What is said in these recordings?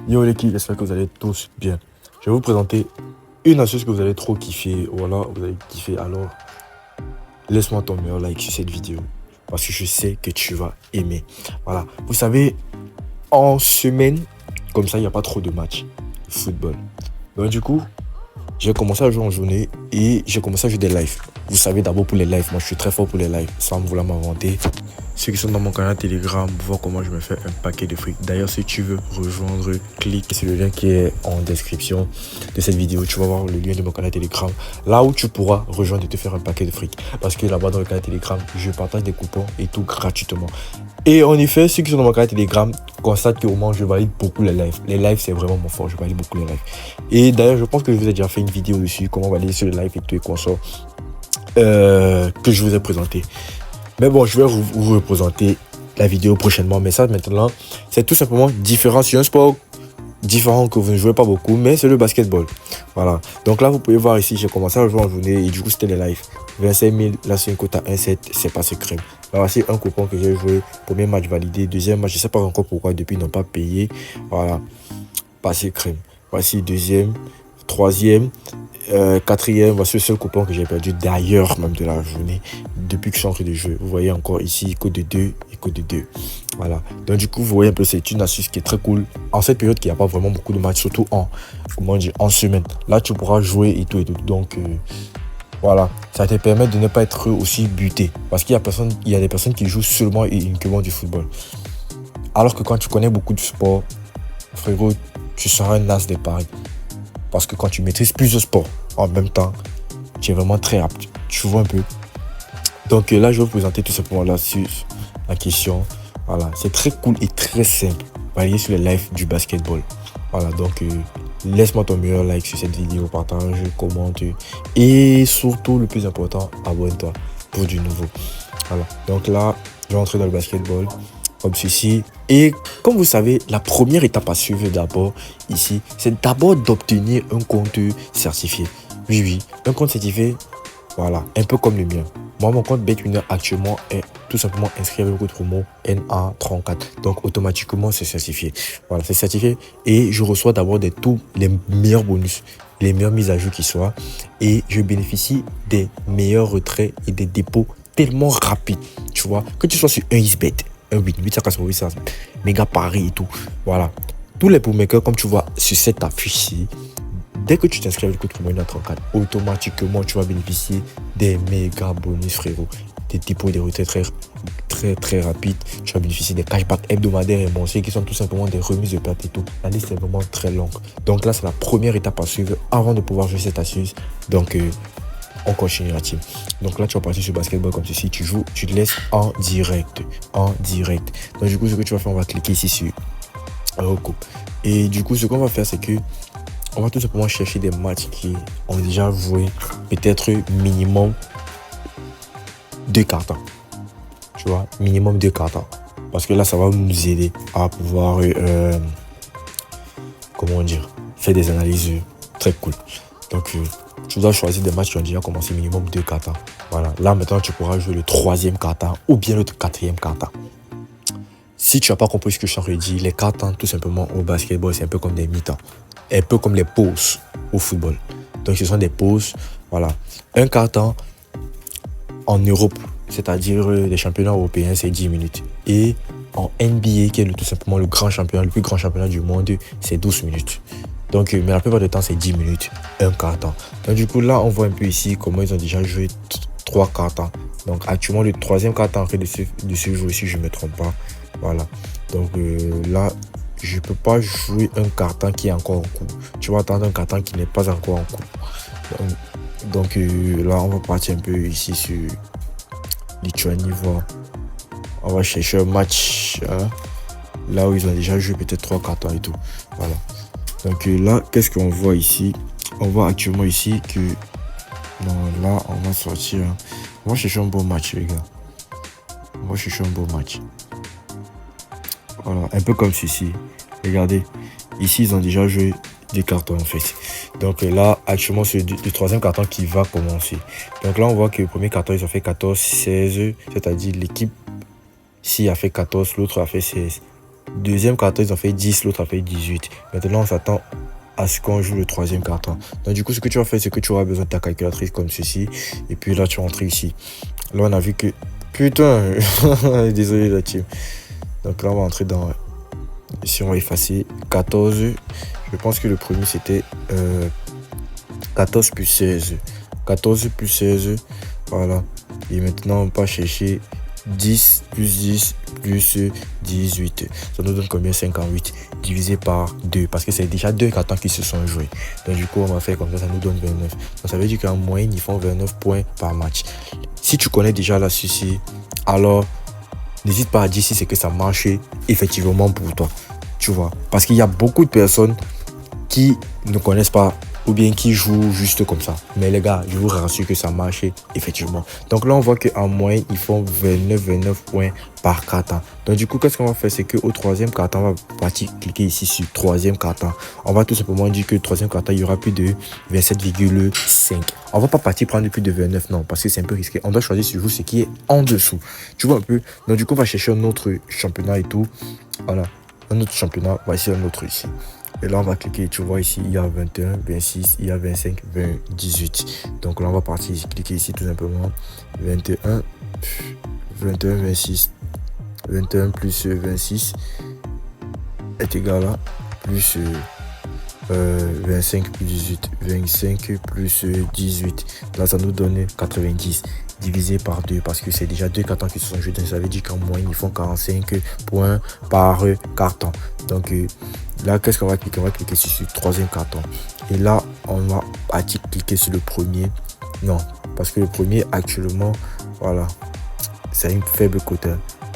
Yo les kills, j'espère que vous allez tous bien. Je vais vous présenter une astuce que vous allez trop kiffer. Voilà, vous allez kiffer. Alors, laisse-moi ton meilleur like sur cette vidéo. Parce que je sais que tu vas aimer. Voilà, vous savez, en semaine, comme ça, il n'y a pas trop de matchs de football. Donc du coup, j'ai commencé à jouer en journée et j'ai commencé à jouer des lives. Vous savez, d'abord pour les lives, moi je suis très fort pour les lives, sans vouloir m'inventer. Ceux qui sont dans mon canal Telegram voient comment je me fais un paquet de fric. D'ailleurs, si tu veux rejoindre, clique sur le lien qui est en description de cette vidéo. Tu vas voir le lien de mon canal Telegram, là où tu pourras rejoindre et te faire un paquet de fric. Parce que là-bas dans le canal Telegram, je partage des coupons et tout gratuitement. Et en effet, ceux qui sont dans mon canal Telegram constatent qu'au moins je valide beaucoup les lives. Les lives, c'est vraiment mon fort, je valide beaucoup les lives. Et d'ailleurs, je pense que je vous ai déjà fait une vidéo dessus, comment valider sur les lives et tout et consorts, que je vous ai présenté. Mais bon, je vais vous représenter la vidéo prochainement. Mais ça, maintenant, c'est tout simplement différent. C'est un sport différent que vous ne jouez pas beaucoup, mais c'est le basketball. Voilà. Donc là, vous pouvez voir ici, j'ai commencé à jouer en journée et du coup, c'était les lives. 25 000, là, c'est une cote à 1,7, c'est passé crème. Là, voici un coupon que j'ai joué. Premier match validé. Deuxième match, je ne sais pas encore pourquoi, depuis, ils n'ont pas payé. Voilà. Passé crème. Voici deuxième, troisième. Quatrième, voici le seul coupon que j'ai perdu d'ailleurs même de la journée depuis que je suis en train de jouer. Vous voyez encore ici, code de 2 et code de 2. Voilà. Donc du coup, vous voyez un peu, c'est une astuce qui est très cool. En cette période qu'il n'y a pas vraiment beaucoup de matchs, surtout en semaine. Là, tu pourras jouer et tout et tout. Donc voilà, ça te permet de ne pas être aussi buté. Parce qu'il y a des personnes qui jouent seulement et uniquement du football. Alors que quand tu connais beaucoup de sport, frérot, tu seras un as des paris. Parce que quand tu maîtrises plusieurs sports en même temps, tu es vraiment très apte. Tu vois un peu. Donc là, je vais vous présenter tout simplement là sur la question. Voilà, c'est très cool et très simple. Varier sur les lives du basketball. Voilà, donc laisse-moi ton meilleur like sur cette vidéo, partage, commente. Et surtout, le plus important, abonne-toi pour du nouveau. Voilà, donc là, je vais entrer dans le basketball comme ceci. Et comme vous savez, la première étape à suivre d'abord ici, c'est d'abord d'obtenir un compte certifié. Oui, un compte certifié, voilà, un peu comme le mien. Moi, mon compte BetWinner actuellement est tout simplement inscrit avec le code promo NA34. Donc, automatiquement, c'est certifié. Voilà, c'est certifié. Et je reçois d'abord tous les meilleurs bonus, les meilleures mises à jour qui soient. Et je bénéficie des meilleurs retraits et des dépôts tellement rapides. Tu vois, que tu sois sur un XBet, un 888, ça, méga pari et tout. Voilà. Tous les bookmakers, comme tu vois sur cette affiche-ci, dès que tu t'inscris avec le code promo NA34, automatiquement, tu vas bénéficier des méga bonus, frérot. Des dépôts et des retraits très rapides. Tu vas bénéficier des cashbacks hebdomadaires et mensuels qui sont tout simplement des remises de perte et tout. La liste est vraiment très longue. Donc là, c'est la première étape à suivre avant de pouvoir jouer cette astuce. Donc, on continue la team. Donc là, tu vas partir sur basketball comme ceci. Tu joues, tu te laisses en direct. En direct. Donc du coup, ce que tu vas faire, on va cliquer ici sur recoupe. Et du coup, ce qu'on va faire, c'est que on va tout simplement chercher des matchs qui ont déjà joué peut-être minimum 2 cartons. Tu vois, minimum 2 cartons. Parce que là, ça va nous aider à pouvoir, comment dire, faire des analyses très cool. Donc, tu dois choisir des matchs qui ont déjà commencé minimum 2 cartons. Voilà, là maintenant, tu pourras jouer le 3e carton ou bien le 4e carton. Si tu n'as pas compris ce que je t'ai dit, les cartons, tout simplement, au basketball, c'est un peu comme des mi-temps. Un peu comme les pauses au football. Donc, ce sont des pauses. Voilà. Un carton en Europe, c'est-à-dire les championnats européens, c'est 10 minutes. Et en NBA, qui est tout simplement le plus grand championnat du monde, c'est 12 minutes. Donc, mais la plupart du temps, c'est 10 minutes, un carton. Donc, du coup, là, on voit un peu ici comment ils ont déjà joué 3 cartons. Donc, actuellement, le 3e carton en fait de suivre, si je ne me trompe pas. Voilà. Donc, là, je ne peux pas jouer un carton qui est encore en cours. Tu vas attendre un carton qui n'est pas encore en cours. Donc là, on va partir un peu ici sur Lituanie. On va chercher un match là où ils ont déjà joué peut-être 3 cartons et tout. Voilà. Donc là, qu'est-ce qu'on voit ici? On voit actuellement ici que... Non, là, on va sortir. On va chercher un beau match, les gars. On va chercher un beau match. Voilà, un peu comme ceci. Regardez, ici, ils ont déjà joué des cartons en fait. Donc là, actuellement, c'est le 3e carton qui va commencer. Donc là, on voit que le premier carton, ils ont fait 14, 16, c'est-à-dire l'équipe, s'il a fait 14, l'autre a fait 16. Deuxième carton, ils ont fait 10, l'autre a fait 18. Maintenant, on s'attend à ce qu'on joue le troisième carton. Donc du coup, ce que tu vas faire, c'est que tu auras besoin de ta calculatrice comme ceci. Et puis là, tu vas entrer ici. Là, on a vu que... Putain, désolé la team. Donc là, on va entrer dans... Ici, on va effacer 14. Je pense que le premier, c'était 14 plus 16. 14 plus 16. Voilà. Et maintenant, on va chercher 10 plus 10 plus 18. Ça nous donne combien? 58 divisé par 2. Parce que c'est déjà 2 cartons qui se sont joués. Donc du coup, on va faire comme ça nous donne 29. Donc ça veut dire qu'en moyenne, ils font 29 points par match. Si tu connais déjà la ceci, alors n'hésite pas à dire si c'est que ça marche effectivement pour toi. Tu vois. Parce qu'il y a beaucoup de personnes qui ne connaissent pas ou bien qui jouent juste comme ça. Mais les gars, je vous rassure que ça marche effectivement. Donc là, on voit qu'en moyenne, ils font 29 points par carton. Donc du coup, qu'est-ce qu'on va faire? C'est qu'au troisième carton, on va partir cliquer ici sur troisième carton. On va tout simplement dire que le troisième carton, il y aura plus de 27,5. On va pas partir prendre plus de 29, non, parce que c'est un peu risqué. On doit choisir sur ce qui est en dessous. Tu vois un peu? Donc du coup, on va chercher un autre championnat et tout. Voilà, un autre championnat. Voici un autre ici. Et là, on va cliquer, tu vois ici, il y a 21, 26, il y a 25, 20, 18. Donc là, on va partir cliquer ici tout simplement. 21, 21, 26. 21 plus 26 est égal à plus 25 plus 18. 25 plus 18. Là, ça nous donne 90 divisé par 2 parce que c'est déjà 2 cartons qui se sont joués. Donc, ça veut dire qu'en moyenne, ils font 45 points par carton. Donc, là, qu'est-ce qu'on va cliquer? On va cliquer sur le troisième carton. Et là, on va cliquer sur le premier. Non, parce que le premier, actuellement, voilà, c'est une faible cote.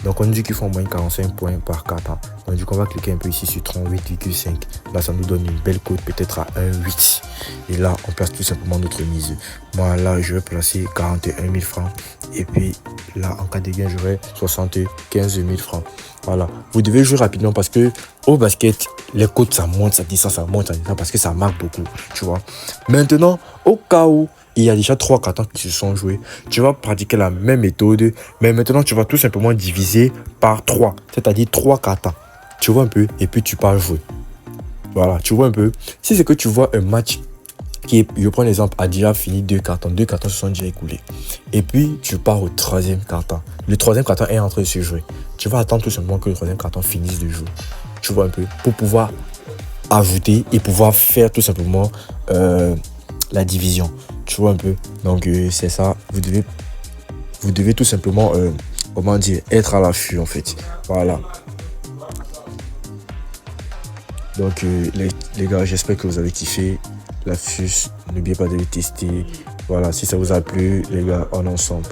Donc, on nous dit qu'ils font moins 45 points par carton. Donc, du coup, on va cliquer un peu ici sur 38,5. Là, ça nous donne une belle cote, peut-être à 1,8. Et là, on place tout simplement notre mise. Moi, là, je vais placer 41 000 francs. Et puis, là, en cas de gain, j'aurai 75 000 francs. Voilà. Vous devez jouer rapidement parce que au basket, les cotes, ça monte, ça descend, ça monte, ça descend parce que ça marque beaucoup. Tu vois. Maintenant, au cas où il y a déjà 3 cartons qui se sont joués, tu vas pratiquer la même méthode, mais maintenant, tu vas tout simplement diviser par 3, c'est-à-dire 3 cartons. Tu vois un peu, et puis tu pars jouer. Voilà, tu vois un peu. Si c'est que tu vois un match qui, je prends l'exemple, a déjà fini 2 cartons se sont déjà écoulés. Et puis, tu pars au troisième carton. Le troisième carton est en train de se jouer. Tu vas attendre tout simplement que le troisième carton finisse de jouer. Tu vois un peu, pour pouvoir ajouter et pouvoir faire tout simplement la division. Tu vois un peu. Donc, c'est ça. Vous devez tout simplement, comment dire, être à l'affût en fait. Voilà. Donc, les gars, j'espère que vous avez kiffé l'astuce. N'oubliez pas de le tester. Voilà, si ça vous a plu, les gars, on est ensemble.